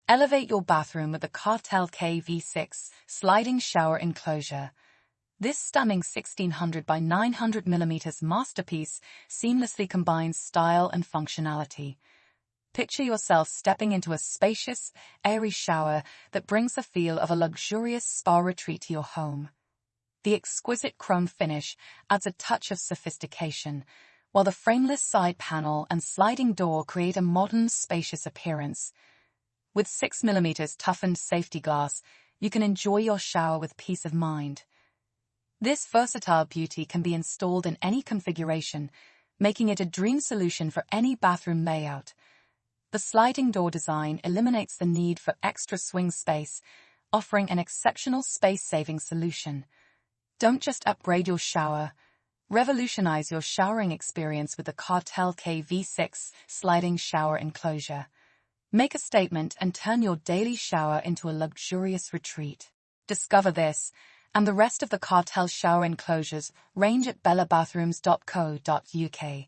Elevate your bathroom with the Kartell KV6 Sliding Shower Enclosure. This stunning 1600 by 900 mm masterpiece seamlessly combines style and functionality. Picture yourself stepping into a spacious, airy shower that brings the feel of a luxurious spa retreat to your home. The exquisite chrome finish adds a touch of sophistication, while the frameless side panel and sliding door create a modern, spacious appearance. With 6 mm toughened safety glass, you can enjoy your shower with peace of mind. This versatile beauty can be installed in any configuration, making it a dream solution for any bathroom layout. The sliding door design eliminates the need for extra swing space, offering an exceptional space-saving solution. Don't just upgrade your shower. Revolutionize your showering experience with the Kartell KV6 Sliding Shower Enclosure. Make a statement and turn your daily shower into a luxurious retreat. Discover this and the rest of the Kartell shower enclosures range at bellabathrooms.co.uk.